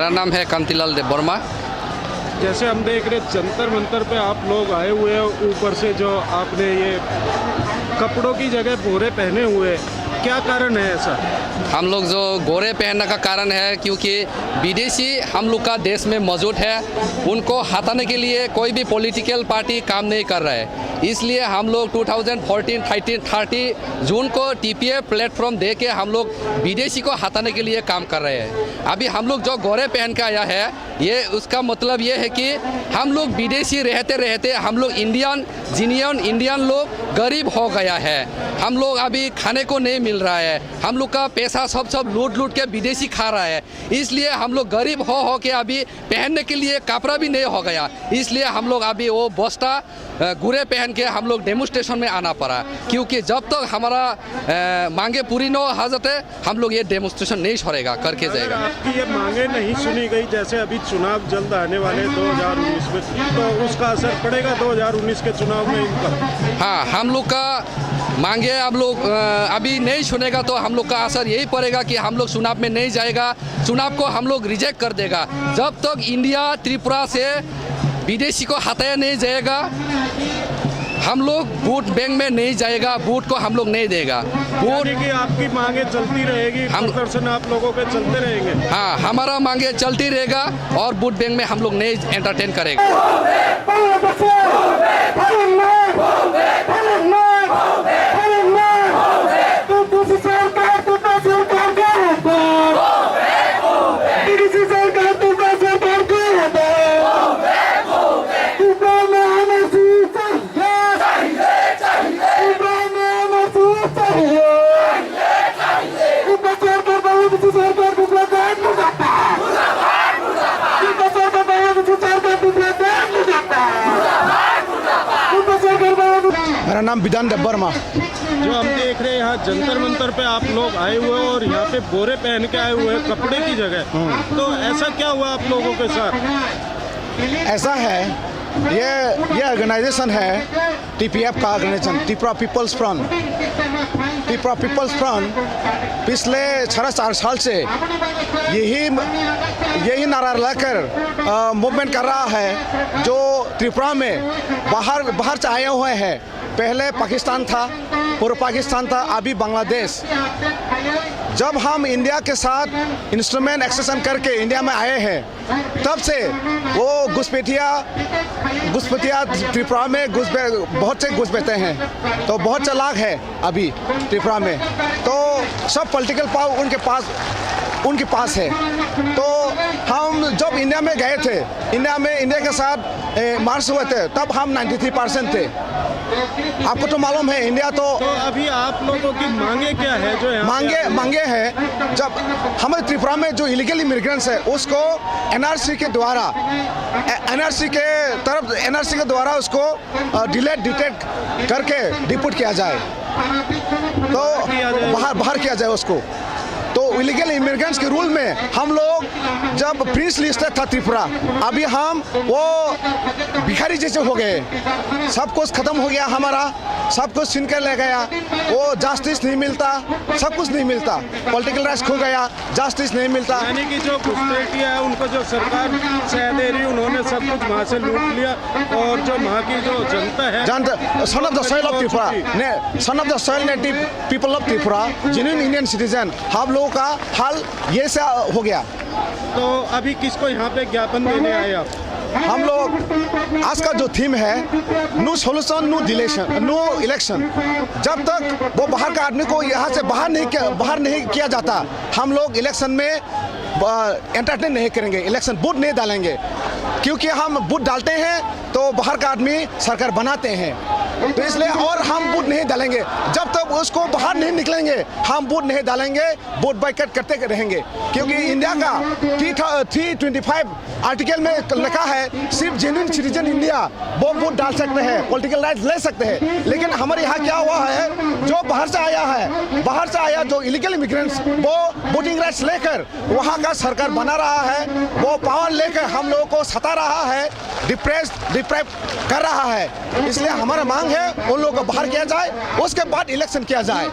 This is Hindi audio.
मेरा नाम है कांतिलाल देववर्मा। जैसे हम देख रहे जंतर मंतर पे आप लोग आए हुए हैं, ऊपर से जो आपने ये कपड़ों की जगह बोरे पहने हुए हैं, क्या कारण है ऐसा? हम लोग जो गोरे पहनने का कारण है क्योंकि विदेशी हम लोग का देश में मौजूद है, उनको हटाने के लिए कोई भी पॉलिटिकल पार्टी काम नहीं कर रहा है। इसलिए हम लोग 2014, 30 जून को टीपीएफ प्लेटफॉर्म दे के हम लोग विदेशी को हटाने के लिए काम कर रहे हैं। अभी हम लोग जो गोरे पहन के आया है, ये उसका मतलब ये है कि हम लोग विदेशी रहते रहते हम लोग इंडियन लोग गरीब हो गया है। हम लोग अभी खाने को नहीं मिल रहा है, हम लोग का पैसा सब लूट के विदेशी खा रहा है। इसलिए हम लोग गरीब हो के अभी पहनने के लिए कपड़ा भी नहीं हो गया। इसलिए हम लोग अभी वो बस्ता गुरे पहन के हम लोग डेमोस्ट्रेशन में आना पड़ा, क्योंकि जब तक हमारा मांगे पूरी न हो जाते हम लोग ये डेमोस्ट्रेशन नहीं छोड़ेगा, करके जाएगा। आपकी ये मांगे नहीं सुनी गई, जैसे अभी चुनाव जल्द आने वाले 2019 में, तो उसका असर पड़ेगा 2019 के चुनाव में इन पर? हाँ, हम लोग का मांगे आप लोग अभी नहीं सुनेगा तो हम लोग का असर यही पड़ेगा कि हम लोग चुनाव में नहीं जाएगा, चुनाव को हम लोग रिजेक्ट कर देगा। जब तक इंडिया त्रिपुरा से विदेशी को हटाया नहीं जाएगा, हम लोग वोट बैंक में नहीं जाएगा, वोट को हम लोग नहीं देगा। वोट कि आपकी मांगे चलती रहेगी, हम प्रदर्शन आप लोगों के चलते रहेंगे? हाँ, हमारा मांगे चलती रहेगा और वोट बैंक में हम लोग नहीं एंटरटेन करेंगे। मेरा नाम विधान देववर्मा। जो हम देख रहे हैं यहाँ जंतर मंतर पे आप लोग आए हुए हैं और यहाँ पे बोरे पहन के आए हुए हैं कपड़े की जगह, तो ऐसा क्या हुआ आप लोगों के साथ? ऐसा है, ये ऑर्गेनाइजेशन है टीपीएफ का organisation, Tripura people's front. Tripura people's front पिछले 4 साल से यही नारा लेकर मूवमेंट कर रहा है, जो त्रिपुरा में बाहर से आए हुए हैं। पहले पाकिस्तान था, पूर्व पाकिस्तान था, अभी बांग्लादेश। जब हम इंडिया के साथ इंस्ट्रूमेंट एक्सेशन करके इंडिया में आए हैं, तब से वो घुसपैठिया त्रिपुरा में बहुत से घुसपैठे हैं, तो बहुत चालाक है अभी त्रिपुरा में। तो सब पॉलिटिकल पावर उनके पास है। तो हम जब इंडिया में गए थे, इंडिया के साथ मार्च हुए थे, तब हम 93% थे। आपको तो मालूम है इंडिया तो अभी आप लोगों की मांगे क्या है? जो मांगे है, जब हमारे त्रिपुरा में जो इलीगल इमिग्रेंट्स है उसको एनआरसी के द्वारा उसको डिटेक्ट करके डिपोर्ट किया जाए, तो बाहर किया जाए उसको। तो इलीगल इमिग्रेंट्स के रूल में हम लोग जब प्रिंस लिस्टेड था त्रिपुरा, अभी हम वो भिखारी जैसे हो गए। सब कुछ खत्म हो गया, हमारा सब कुछ छीन कर ले गया। वो जस्टिस नहीं मिलता, सब कुछ नहीं मिलता, पॉलिटिकल राइट्स खो गया, जस्टिस नहीं मिलता। यानी कि जो घुसपैठिया है उनको जो सरकार शह दे रही, उन्होंने सब कुछ वहाँ से लूट लिया, और जो वहाँ की जो जनता है, son of the soil of Tripura, son of the soil native people of Tripura, genuine Indian citizen, हम लोगों का हाल ये से हो गया। तो अभी किसको यहाँ पे ज्ञापन देने आए आप? हम लोग आज का जो थीम है, नो सोल्यूशन नो इलेक्शन। जब तक वो बाहर का आदमी को यहाँ से बाहर नहीं किया जाता, हम लोग इलेक्शन में एंटरटेन नहीं करेंगे, इलेक्शन वोट नहीं डालेंगे। क्योंकि हम वोट डालते हैं तो बाहर का आदमी सरकार बनाते हैं, तो इसलिए और हम वोट नहीं डालेंगे। जब तक उसको बाहर नहीं निकलेंगे हम वोट नहीं डालेंगे, वोट बाइकआउट करते रहेंगे। क्योंकि इंडिया का 325 आर्टिकल में लिखा है सिर्फ जेन्युइन सिटीजन इंडिया वो वोट डाल सकते हैं, पॉलिटिकल राइट्स ले सकते हैं। लेकिन हमारे यहाँ क्या हुआ है, जो बाहर से आया जो इलीगल इमिग्रेंट्स, वो वोटिंग राइट्स लेकर वहाँ का सरकार बना रहा है, वो पावर लेकर हम लोगों को सता रहा है, डिप्राइव कर रहा है। इसलिए हमारा मांग है उन लोगों को बाहर किया जाए, उसके बाद इलेक्शन किया जाए।